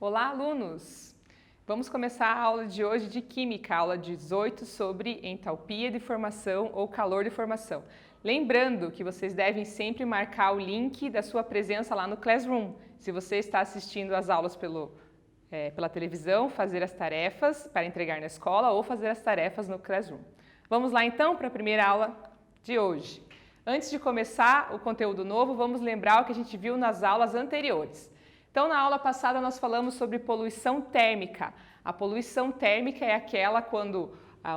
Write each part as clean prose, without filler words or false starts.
Olá, alunos! Vamos começar a aula de hoje de Química, aula 18 sobre entalpia de formação ou calor de formação. Lembrando que vocês devem sempre marcar o link da sua presença lá no Classroom. Se você está assistindo às aulas pela televisão, fazer as tarefas para entregar na escola ou fazer as tarefas no Classroom. Vamos lá então para a primeira aula de hoje. Antes de começar o conteúdo novo, vamos lembrar o que a gente viu nas aulas anteriores. Então, na aula passada nós falamos sobre poluição térmica. A poluição térmica é aquela quando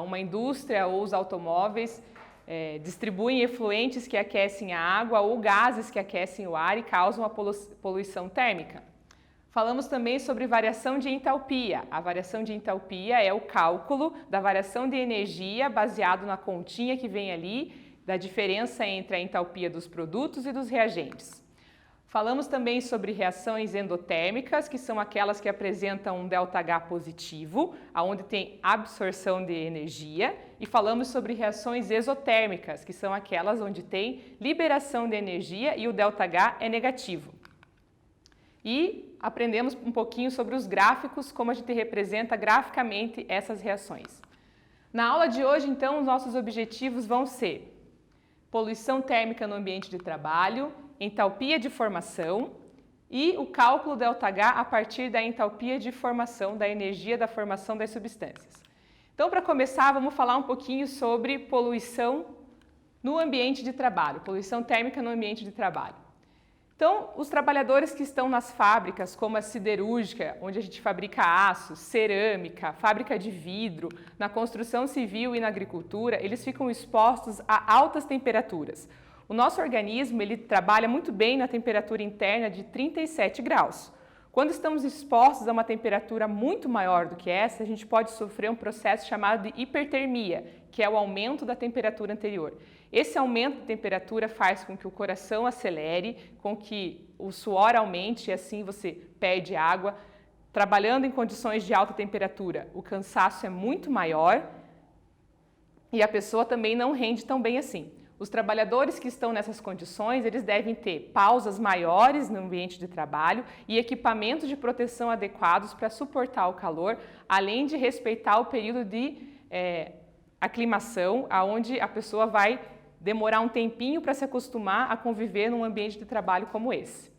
uma indústria ou os automóveis distribuem efluentes que aquecem a água ou gases que aquecem o ar e causam a poluição térmica. Falamos também sobre variação de entalpia. A variação de entalpia é o cálculo da variação de energia baseado na continha que vem ali, da diferença entre a entalpia dos produtos e dos reagentes. Falamos também sobre reações endotérmicas, que são aquelas que apresentam um ΔH positivo, onde tem absorção de energia, e falamos sobre reações exotérmicas, que são aquelas onde tem liberação de energia e o ΔH é negativo. E aprendemos um pouquinho sobre os gráficos, como a gente representa graficamente essas reações. Na aula de hoje, então, os nossos objetivos vão ser poluição térmica no ambiente de trabalho, entalpia de formação e o cálculo ΔH a partir da entalpia de formação, da energia da formação das substâncias. Então, para começar, vamos falar um pouquinho sobre poluição no ambiente de trabalho, poluição térmica no ambiente de trabalho. Então, os trabalhadores que estão nas fábricas, como a siderúrgica, onde a gente fabrica aço, cerâmica, fábrica de vidro, na construção civil e na agricultura, eles ficam expostos a altas temperaturas. O nosso organismo ele trabalha muito bem na temperatura interna de 37 graus. Quando estamos expostos a uma temperatura muito maior do que essa, a gente pode sofrer um processo chamado de hipertermia, que é o aumento da temperatura anterior. Esse aumento de temperatura faz com que o coração acelere, com que o suor aumente e assim você perde água. Trabalhando em condições de alta temperatura, o cansaço é muito maior e a pessoa também não rende tão bem assim. Os trabalhadores que estão nessas condições, eles devem ter pausas maiores no ambiente de trabalho e equipamentos de proteção adequados para suportar o calor, além de respeitar o período de aclimação, onde a pessoa vai demorar um tempinho para se acostumar a conviver num ambiente de trabalho como esse.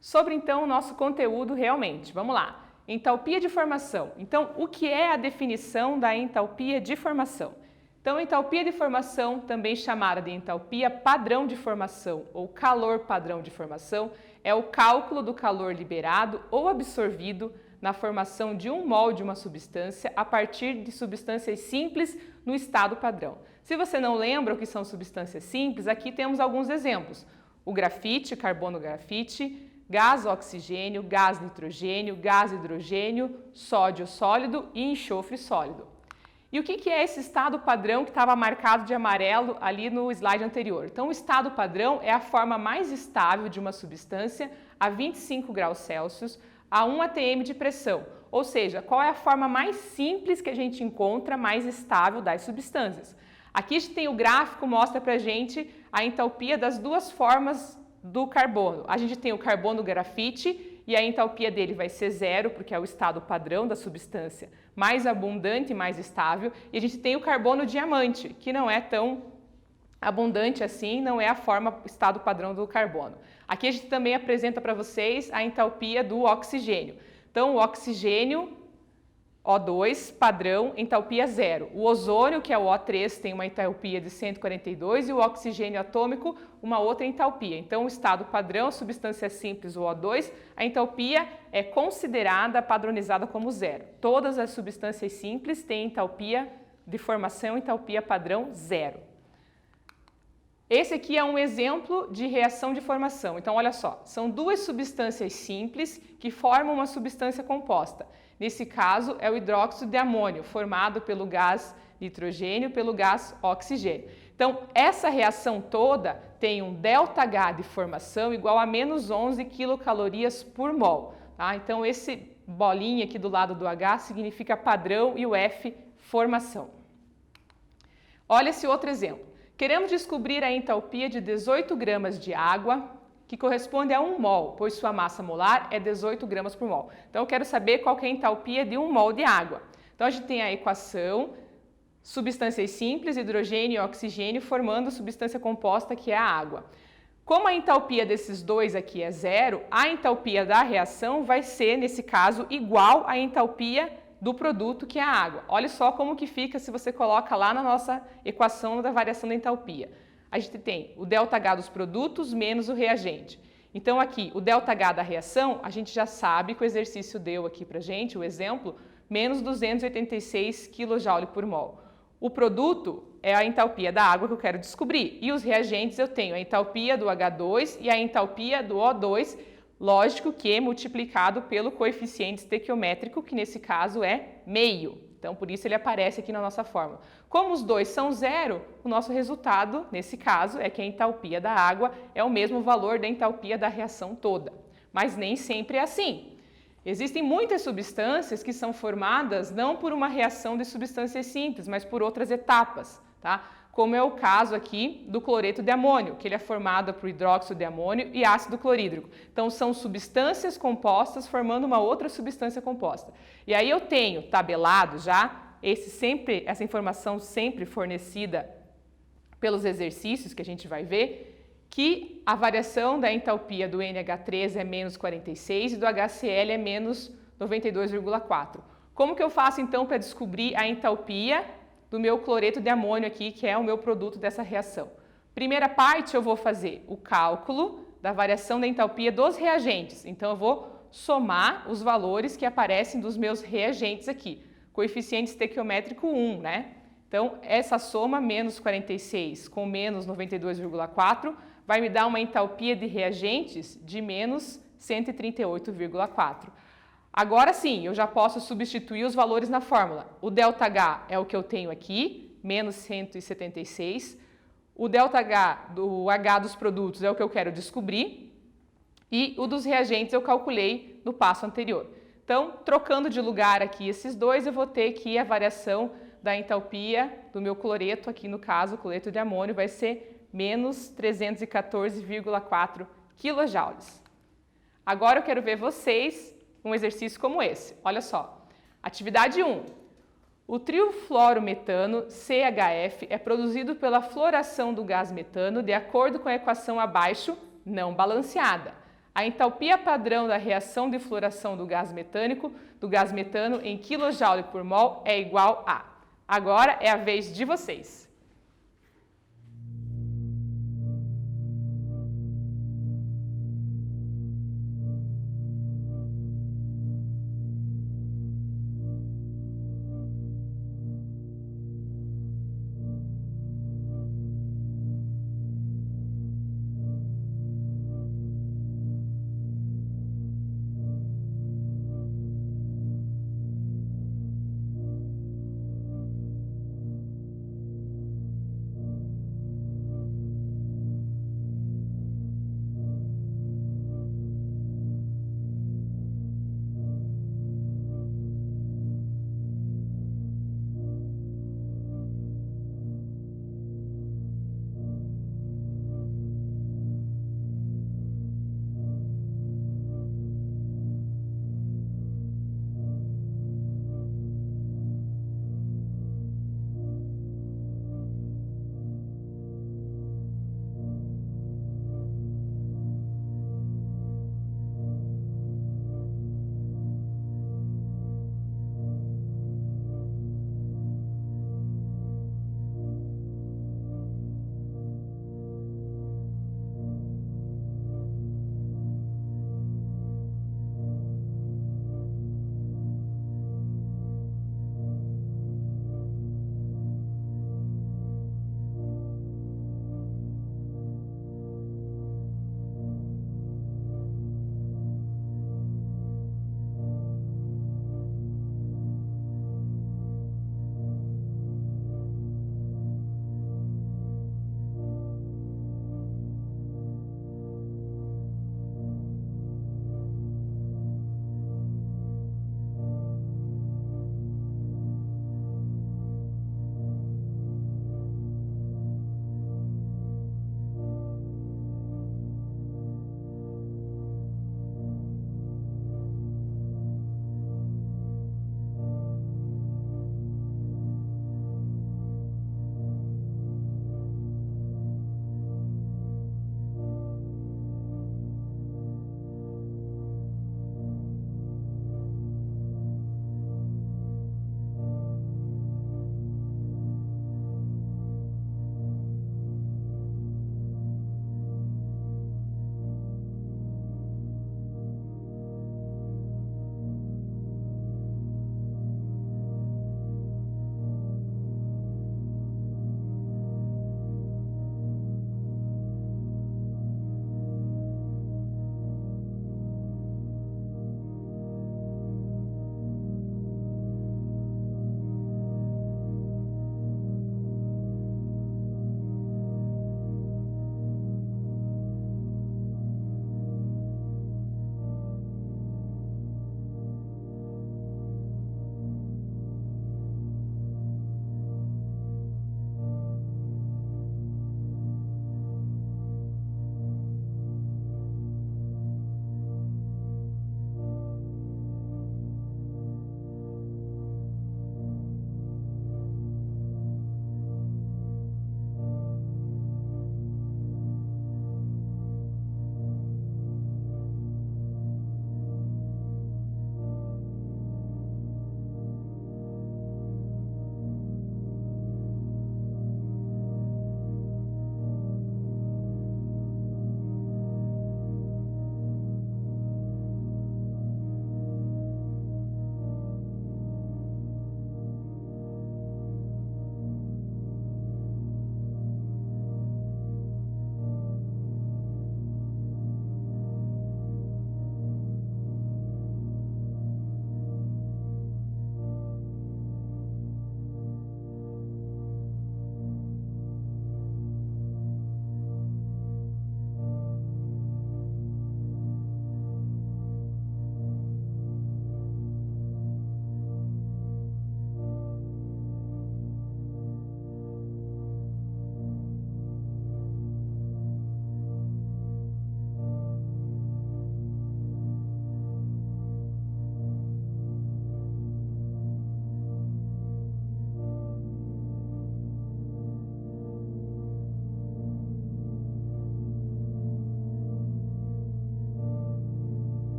Sobre, então, o nosso conteúdo realmente. Vamos lá. Entalpia de formação. Então, o que é a definição da entalpia de formação? Então, entalpia de formação, também chamada de entalpia padrão de formação ou calor padrão de formação, é o cálculo do calor liberado ou absorvido na formação de um mol de uma substância a partir de substâncias simples no estado padrão. Se você não lembra o que são substâncias simples, aqui temos alguns exemplos. O grafite, carbono grafite, gás oxigênio, gás nitrogênio, gás hidrogênio, sódio sólido e enxofre sólido. E o que é esse estado padrão que estava marcado de amarelo ali no slide anterior? Então, o estado padrão é a forma mais estável de uma substância a 25 graus Celsius a 1 atm de pressão. Ou seja, qual é a forma mais simples que a gente encontra mais estável das substâncias? Aqui a gente tem o gráfico, mostra para a gente a entalpia das duas formas do carbono. A gente tem o carbono grafite e a entalpia dele vai ser zero, porque é o estado padrão da substância mais abundante e mais estável. E a gente tem o carbono diamante, que não é tão abundante assim, não é a forma estado padrão do carbono. Aqui a gente também apresenta para vocês a entalpia do oxigênio. Então, o oxigênio, O2, padrão, entalpia zero. O ozônio, que é o O3, tem uma entalpia de 142 e o oxigênio atômico, uma outra entalpia. Então, o estado padrão, substância simples, o O2, a entalpia é considerada padronizada como zero. Todas as substâncias simples têm entalpia de formação, entalpia padrão zero. Esse aqui é um exemplo de reação de formação. Então, olha só, são duas substâncias simples que formam uma substância composta. Nesse caso, é o hidróxido de amônio, formado pelo gás nitrogênio pelo gás oxigênio. Então, essa reação toda tem um ΔH de formação igual a menos 11 quilocalorias por mol. Tá? Então, esse bolinha aqui do lado do H significa padrão e o F, formação. Olha esse outro exemplo. Queremos descobrir a entalpia de 18 gramas de água, que corresponde a 1 mol, pois sua massa molar é 18 gramas por mol. Então, eu quero saber qual que é a entalpia de 1 mol de água. Então, a gente tem a equação substâncias simples, hidrogênio e oxigênio, formando substância composta, que é a água. Como a entalpia desses dois aqui é zero, a entalpia da reação vai ser, nesse caso, igual à entalpia do produto, que é a água. Olha só como que fica se você coloca lá na nossa equação da variação da entalpia. A gente tem o ΔH dos produtos menos o reagente. Então aqui, o ΔH da reação, a gente já sabe que o exercício deu aqui pra gente, o exemplo, menos 286 kJ por mol. O produto é a entalpia da água que eu quero descobrir. E os reagentes eu tenho a entalpia do H2 e a entalpia do O2, lógico que multiplicado pelo coeficiente estequiométrico, que nesse caso é meio. Então, por isso ele aparece aqui na nossa fórmula. Como os dois são zero, o nosso resultado, nesse caso, é que a entalpia da água é o mesmo valor da entalpia da reação toda. Mas nem sempre é assim. Existem muitas substâncias que são formadas não por uma reação de substâncias simples, mas por outras etapas, tá? Como é o caso aqui do cloreto de amônio, que ele é formado por hidróxido de amônio e ácido clorídrico. Então, são substâncias compostas formando uma outra substância composta. E aí eu tenho tabelado já, essa informação sempre fornecida pelos exercícios que a gente vai ver, que a variação da entalpia do NH3 é menos 46 e do HCl é menos 92,4. Como que eu faço então para descobrir a entalpia do meu cloreto de amônio aqui, que é o meu produto dessa reação? Primeira parte, eu vou fazer o cálculo da variação da entalpia dos reagentes. Então, eu vou somar os valores que aparecem dos meus reagentes aqui. Coeficiente estequiométrico 1, né? Então, essa soma, menos 46 com menos 92,4, vai me dar uma entalpia de reagentes de menos 138,4. Agora sim, eu já posso substituir os valores na fórmula. O ΔH é o que eu tenho aqui, menos 176. O ΔH do H dos produtos é o que eu quero descobrir. E o dos reagentes eu calculei no passo anterior. Então, trocando de lugar aqui esses dois, eu vou ter que a variação da entalpia do meu cloreto, aqui no caso, o cloreto de amônio, vai ser menos 314,4 kJ. Agora eu quero ver vocês um exercício como esse. Olha só. Atividade 1. O triofluorometano, CHF, é produzido pela fluoração do gás metano de acordo com a equação abaixo, não balanceada. A entalpia padrão da reação de fluoração do gás metano em kJ por mol é igual a... Agora é a vez de vocês.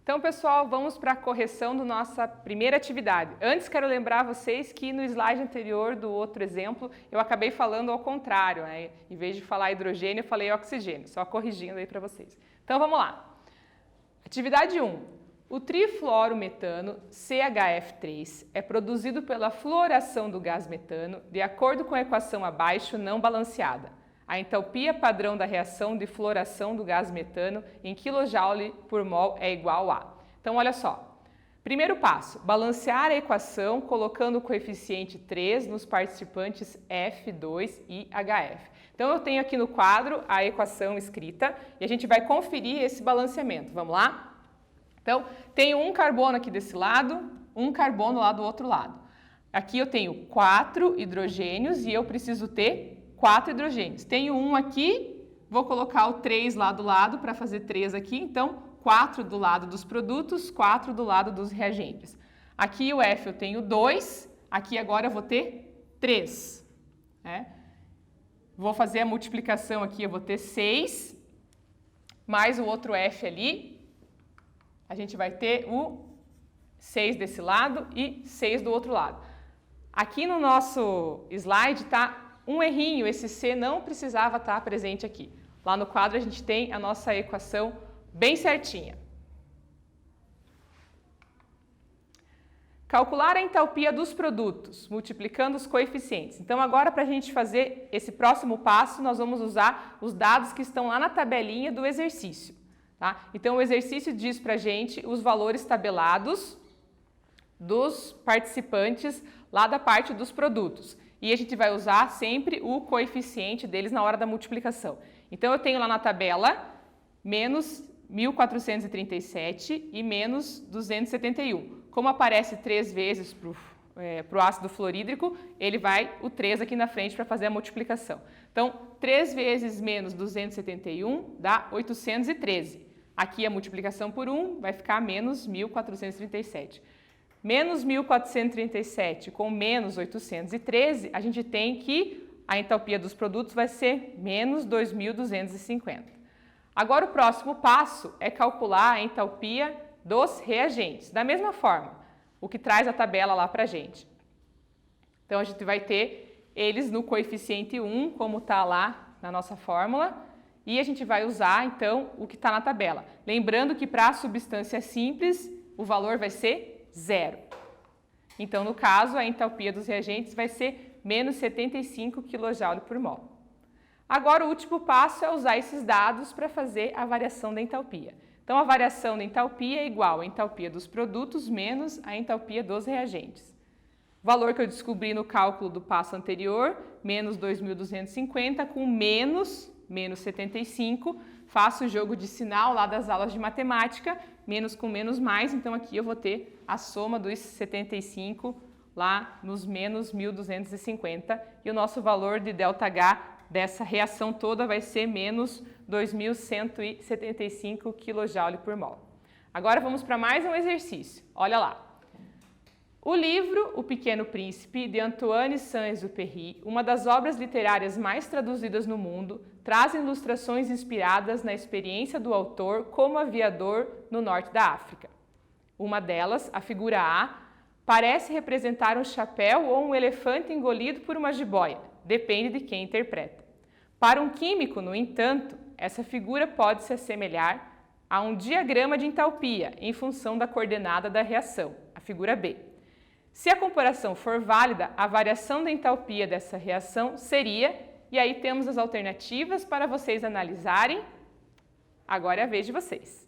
Então, pessoal, vamos para a correção da nossa primeira atividade. Antes, quero lembrar vocês que no slide anterior do outro exemplo, eu acabei falando ao contrário, né? Em vez de falar hidrogênio, eu falei oxigênio, só corrigindo aí para vocês. Então, vamos lá. Atividade 1. O trifluorometano, CHF3, é produzido pela fluoração do gás metano de acordo com a equação abaixo não balanceada. A entalpia padrão da reação de fluoração do gás metano em kJ por mol é igual a... Então, olha só. Primeiro passo, balancear a equação colocando o coeficiente 3 nos participantes F2 e HF. Então, eu tenho aqui no quadro a equação escrita e a gente vai conferir esse balanceamento. Vamos lá? Então, tenho um carbono aqui desse lado, um carbono lá do outro lado. Aqui eu tenho 4 hidrogênios e eu preciso ter 4 hidrogênios. Tenho um aqui, vou colocar o 3 lá do lado para fazer 3 aqui. Então, 4 do lado dos produtos, 4 do lado dos reagentes. Aqui o F eu tenho 2, aqui agora eu vou ter 3. Né? Vou fazer a multiplicação aqui, eu vou ter 6, mais o outro F ali. A gente vai ter o 6 desse lado e 6 do outro lado. Aqui no nosso slide está um errinho, esse C não precisava estar presente aqui. Lá no quadro a gente tem a nossa equação bem certinha. Calcular a entalpia dos produtos, multiplicando os coeficientes. Então agora para a gente fazer esse próximo passo, nós vamos usar os dados que estão lá na tabelinha do exercício. Tá? Então o exercício diz para a gente os valores tabelados dos participantes lá da parte dos produtos. E a gente vai usar sempre o coeficiente deles na hora da multiplicação. Então, eu tenho lá na tabela menos 1.437 e menos 271. Como aparece 3 vezes para o ácido fluorídrico, ele vai o 3 aqui na frente para fazer a multiplicação. Então, 3 vezes menos 271 dá 813. Aqui a multiplicação por 1 vai ficar menos 1.437. Menos 1.437 com menos 813, a gente tem que a entalpia dos produtos vai ser menos 2.250. Agora, o próximo passo é calcular a entalpia dos reagentes. Da mesma forma, o que traz a tabela lá para a gente. Então, a gente vai ter eles no coeficiente 1, como está lá na nossa fórmula, e a gente vai usar, então, o que está na tabela. Lembrando que para a substância simples, o valor vai ser 0. Então, no caso, a entalpia dos reagentes vai ser menos 75 kJ por mol. Agora, o último passo é usar esses dados para fazer a variação da entalpia. Então, a variação da entalpia é igual à entalpia dos produtos menos a entalpia dos reagentes. O valor que eu descobri no cálculo do passo anterior, menos 2.250 com menos 75, faço o jogo de sinal lá das aulas de matemática, menos com menos mais, então aqui eu vou ter a soma dos 75 lá nos menos 1.250 e o nosso valor de ΔH dessa reação toda vai ser menos 2.175 kJ por mol. Agora vamos para mais um exercício, olha lá. O livro O Pequeno Príncipe, de Antoine Saint-Exupéry, uma das obras literárias mais traduzidas no mundo, traz ilustrações inspiradas na experiência do autor como aviador no norte da África. Uma delas, a figura A, parece representar um chapéu ou um elefante engolido por uma jiboia, depende de quem interpreta. Para um químico, no entanto, essa figura pode se assemelhar a um diagrama de entalpia em função da coordenada da reação, a figura B. Se a comparação for válida, a variação da entalpia dessa reação seria, e aí temos as alternativas para vocês analisarem. Agora é a vez de vocês.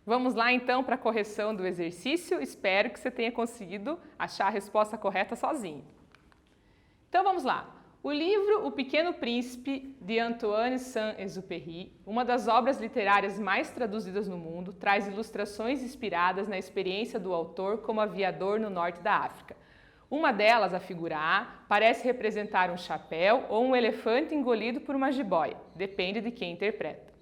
Vamos lá então para a correção do exercício. Espero que você tenha conseguido achar a resposta correta sozinho. Então vamos lá. O livro O Pequeno Príncipe, de Antoine Saint-Exupéry, uma das obras literárias mais traduzidas no mundo, traz ilustrações inspiradas na experiência do autor como aviador no norte da África. Uma delas, a figura A, parece representar um chapéu ou um elefante engolido por uma jiboia, depende de quem interpreta.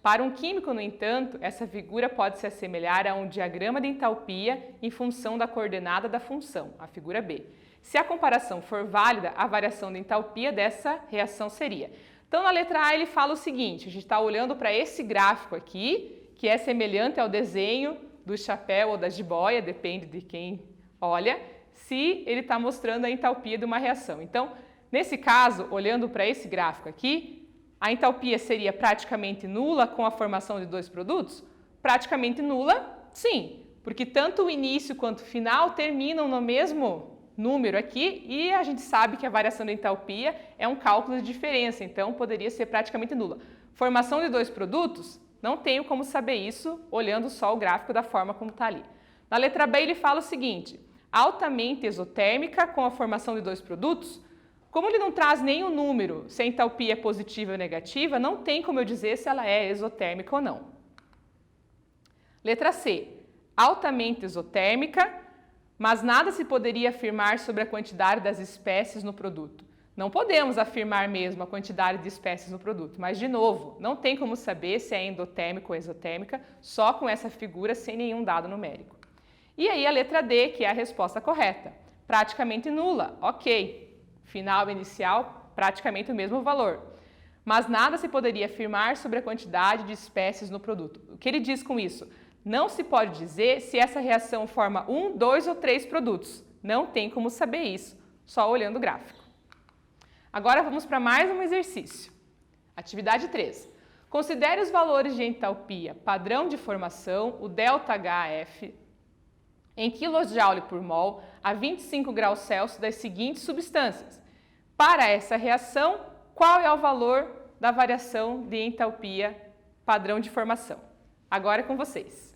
Para um químico, no entanto, essa figura pode se assemelhar a um diagrama de entalpia em função da coordenada da função, a figura B. Se a comparação for válida, a variação de entalpia dessa reação seria. Então, na letra A, ele fala o seguinte, a gente está olhando para esse gráfico aqui, que é semelhante ao desenho do chapéu ou da jiboia, depende de quem olha, se ele está mostrando a entalpia de uma reação. Então, nesse caso, olhando para esse gráfico aqui, a entalpia seria praticamente nula com a formação de dois produtos? Praticamente nula, sim, porque tanto o início quanto o final terminam no mesmo número aqui e a gente sabe que a variação de entalpia é um cálculo de diferença, então poderia ser praticamente nula. Formação de dois produtos? Não tenho como saber isso olhando só o gráfico da forma como está ali. Na letra B ele fala o seguinte, altamente exotérmica com a formação de dois produtos? Como ele não traz nenhum número, se a entalpia é positiva ou negativa, não tem como eu dizer se ela é exotérmica ou não. Letra C, altamente exotérmica, mas nada se poderia afirmar sobre a quantidade das espécies no produto. Não podemos afirmar mesmo a quantidade de espécies no produto, mas de novo, não tem como saber se é endotérmica ou exotérmica só com essa figura sem nenhum dado numérico. E aí a letra D, que é a resposta correta, praticamente nula, ok. Final e inicial, praticamente o mesmo valor. Mas nada se poderia afirmar sobre a quantidade de espécies no produto. O que ele diz com isso? Não se pode dizer se essa reação forma 1, 2 ou 3 produtos. Não tem como saber isso, só olhando o gráfico. Agora vamos para mais um exercício. Atividade 3. Considere os valores de entalpia padrão de formação, o ΔHF, em kJ por mol a 25 graus Celsius das seguintes substâncias. Para essa reação, qual é o valor da variação de entalpia padrão de formação? Agora é com vocês.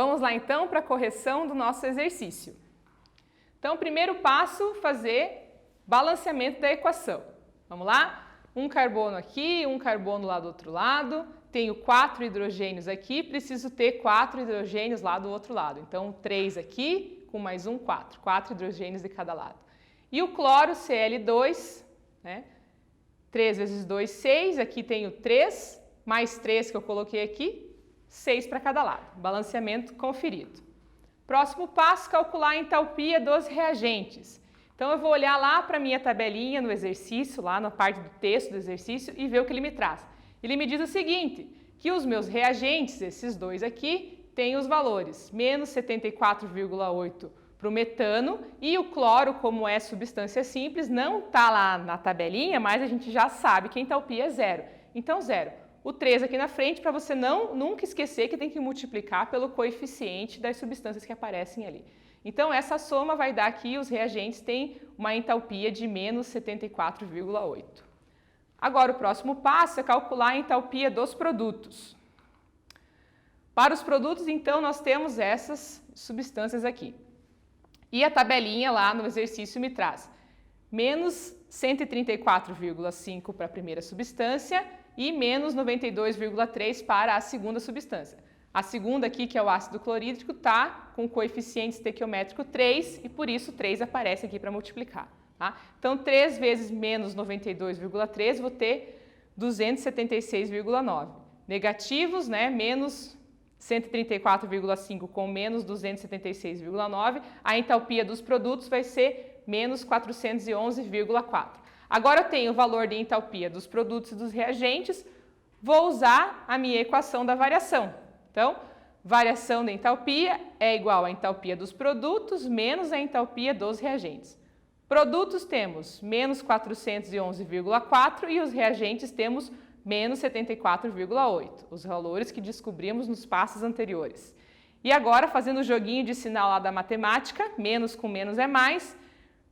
Vamos lá então para a correção do nosso exercício. Então, primeiro passo, fazer balanceamento da equação. Vamos lá? Um carbono aqui, um carbono lá do outro lado. Tenho 4 hidrogênios aqui, preciso ter 4 hidrogênios lá do outro lado. Então, 3 aqui, com mais um, 4. 4 hidrogênios de cada lado. E o cloro, Cl2, né? 3 vezes 2, 6. Aqui tenho 3, mais 3 que eu coloquei aqui, 6 para cada lado. Balanceamento conferido. Próximo passo, calcular a entalpia dos reagentes. Então, eu vou olhar lá para a minha tabelinha no exercício, lá na parte do texto do exercício, e ver o que ele me traz. Ele me diz o seguinte, que os meus reagentes, esses dois aqui, têm os valores menos 74,8 para o metano, e o cloro, como é substância simples, não está lá na tabelinha, mas a gente já sabe que a entalpia é zero. Então, zero. O 3 aqui na frente, para você nunca esquecer que tem que multiplicar pelo coeficiente das substâncias que aparecem ali. Então, essa soma vai dar que os reagentes têm uma entalpia de menos 74,8. Agora, o próximo passo é calcular a entalpia dos produtos. Para os produtos, então, nós temos essas substâncias aqui. E a tabelinha lá no exercício me traz menos 134,5 para a primeira substância e menos 92,3 para a segunda substância. A segunda aqui, que é o ácido clorídrico, está com coeficiente estequiométrico 3 e por isso 3 aparece aqui para multiplicar. Tá? Então, 3 vezes menos 92,3, vou ter 276,9. Negativos, né? Menos 134,5 com menos 276,9, a entalpia dos produtos vai ser menos 411,4. Agora eu tenho o valor de entalpia dos produtos e dos reagentes, vou usar a minha equação da variação. Então, variação da entalpia é igual à entalpia dos produtos menos a entalpia dos reagentes. Produtos temos menos 411,4 e os reagentes temos menos 74,8, os valores que descobrimos nos passos anteriores. E agora, fazendo o joguinho de sinal lá da matemática, menos com menos é mais,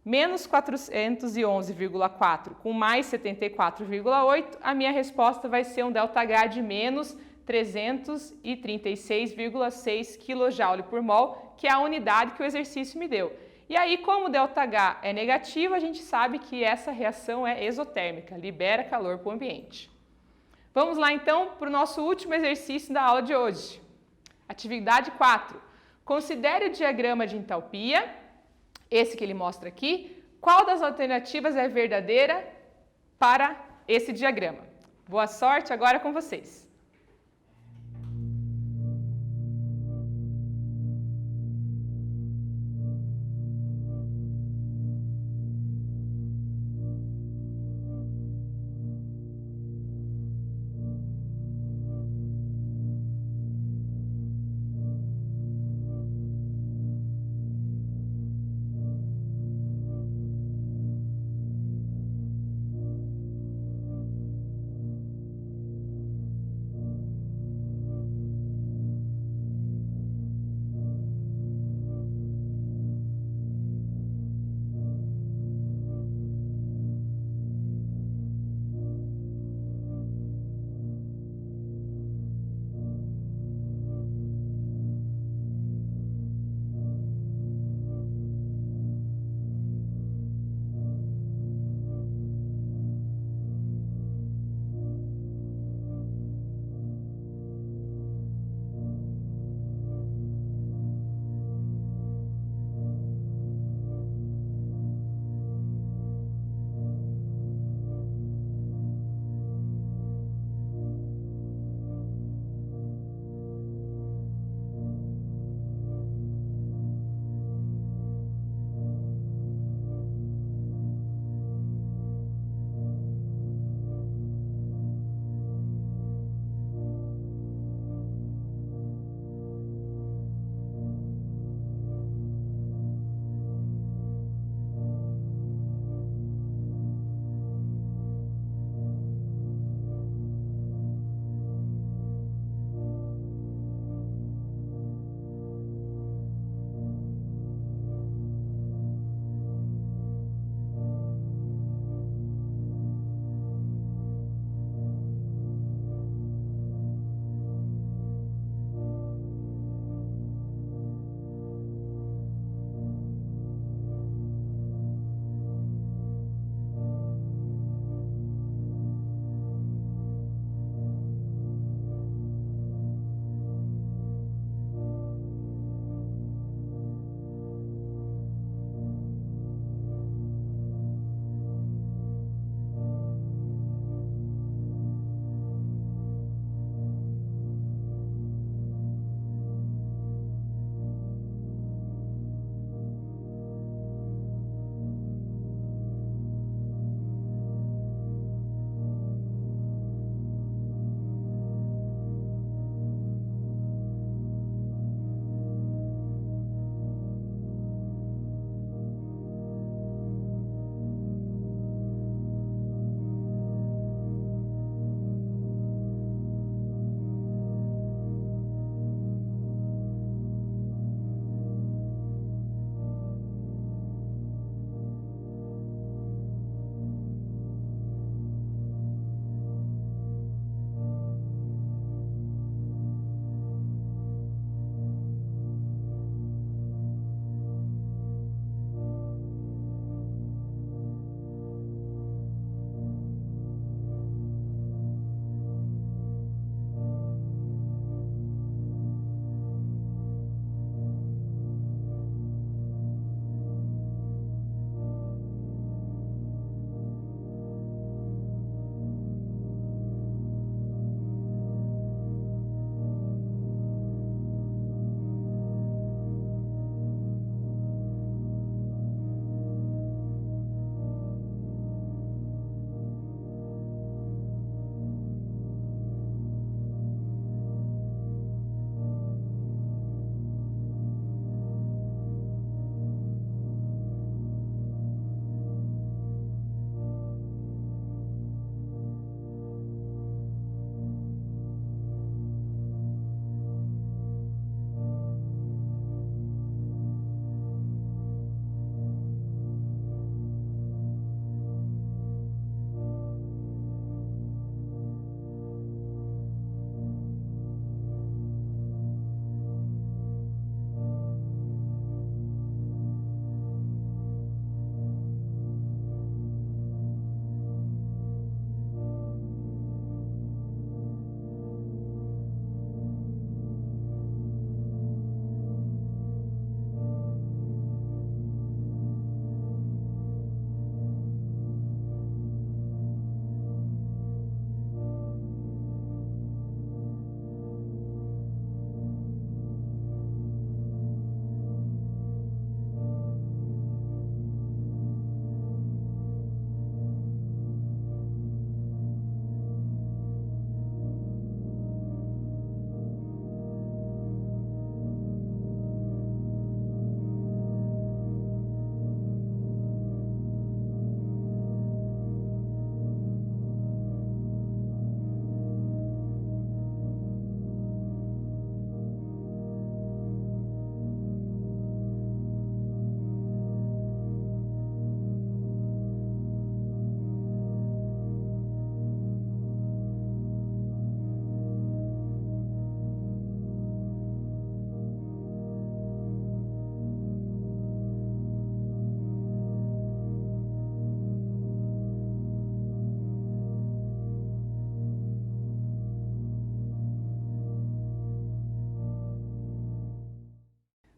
menos 411,4 com mais 74,8, a minha resposta vai ser um ΔH de menos 336,6 kJ por mol, que é a unidade que o exercício me deu. E aí, como o ΔH é negativo, a gente sabe que essa reação é exotérmica, libera calor para o ambiente. Vamos lá, então, para o nosso último exercício da aula de hoje. Atividade 4. Considere o diagrama de entalpia, esse que ele mostra aqui. Qual das alternativas é verdadeira para esse diagrama? Boa sorte agora com vocês.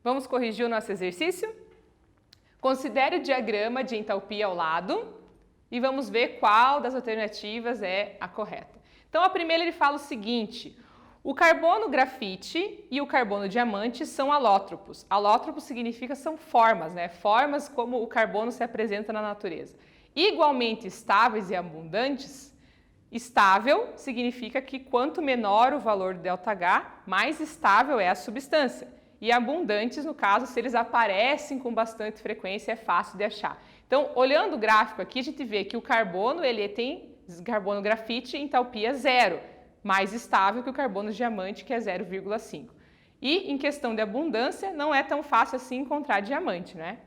Vamos corrigir o nosso exercício? Considere o diagrama de entalpia ao lado e vamos ver qual das alternativas é a correta. Então, a primeira ele fala o seguinte: o carbono grafite e o carbono diamante são alótropos. Alótropos significa são formas, né? Formas como o carbono se apresenta na natureza. Igualmente estáveis e abundantes. Estável significa que quanto menor o valor do ΔH, mais estável é a substância. E abundantes, no caso, se eles aparecem com bastante frequência, é fácil de achar. Então, olhando o gráfico aqui, a gente vê que o carbono, ele tem carbono grafite entalpia 0, mais estável que o carbono diamante, que é 0,5. E em questão de abundância, não é tão fácil assim encontrar diamante, né?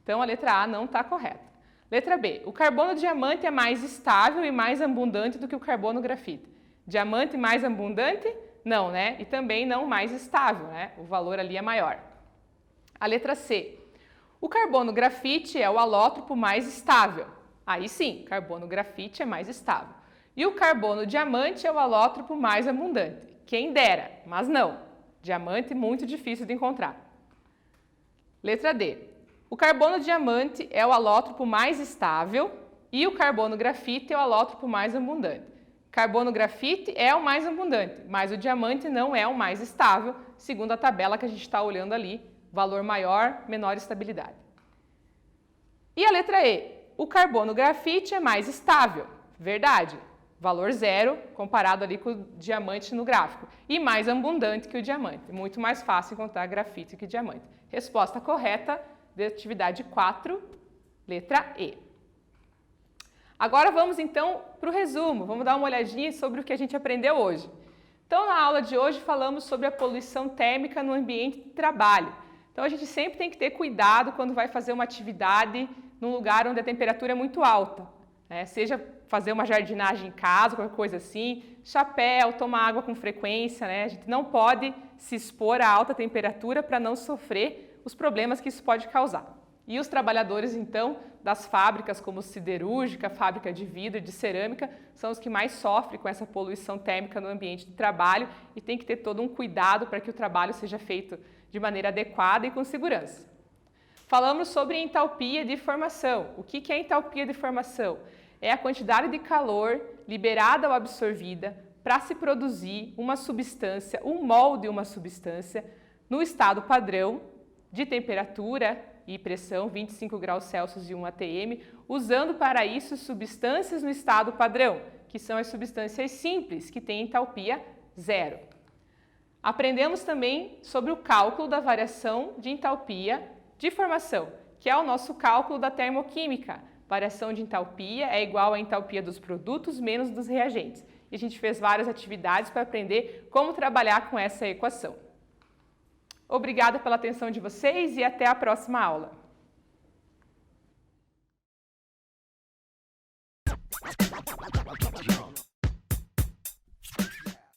Então, a letra A não está correta. Letra B, o carbono diamante é mais estável e mais abundante do que o carbono grafite. Diamante mais abundante? Não, né? E também não mais estável, né? O valor ali é maior. A letra C. O carbono grafite é o alótropo mais estável. Aí sim, carbono grafite é mais estável. E o carbono diamante é o alótropo mais abundante. Quem dera, mas não. Diamante muito difícil de encontrar. Letra D. O carbono diamante é o alótropo mais estável e o carbono grafite é o alótropo mais abundante. Carbono grafite é o mais abundante, mas o diamante não é o mais estável, segundo a tabela que a gente está olhando ali, valor maior, menor estabilidade. E a letra E, o carbono grafite é mais estável, verdade, valor 0 comparado ali com o diamante no gráfico, e mais abundante que o diamante, muito mais fácil encontrar grafite que diamante. Resposta correta de atividade 4, letra E. Agora vamos então para o resumo, vamos dar uma olhadinha sobre o que a gente aprendeu hoje. Então, na aula de hoje falamos sobre a poluição térmica no ambiente de trabalho. Então, a gente sempre tem que ter cuidado quando vai fazer uma atividade num lugar onde a temperatura é muito alta, né? Seja fazer uma jardinagem em casa, qualquer coisa assim, chapéu, tomar água com frequência, né? A gente não pode se expor a alta temperatura para não sofrer os problemas que isso pode causar. E os trabalhadores, então, das fábricas como siderúrgica, fábrica de vidro, de cerâmica, são os que mais sofrem com essa poluição térmica no ambiente de trabalho e tem que ter todo um cuidado para que o trabalho seja feito de maneira adequada e com segurança. Falamos sobre entalpia de formação. O que é entalpia de formação? É a quantidade de calor liberada ou absorvida para se produzir uma substância, um molde de uma substância, no estado padrão de temperatura e pressão, 25 graus Celsius e 1 atm, usando para isso substâncias no estado padrão, que são as substâncias simples, que têm entalpia 0. Aprendemos também sobre o cálculo da variação de entalpia de formação, que é o nosso cálculo da termoquímica. Variação de entalpia é igual à entalpia dos produtos menos dos reagentes. E a gente fez várias atividades para aprender como trabalhar com essa equação. Obrigada pela atenção de vocês e até a próxima aula.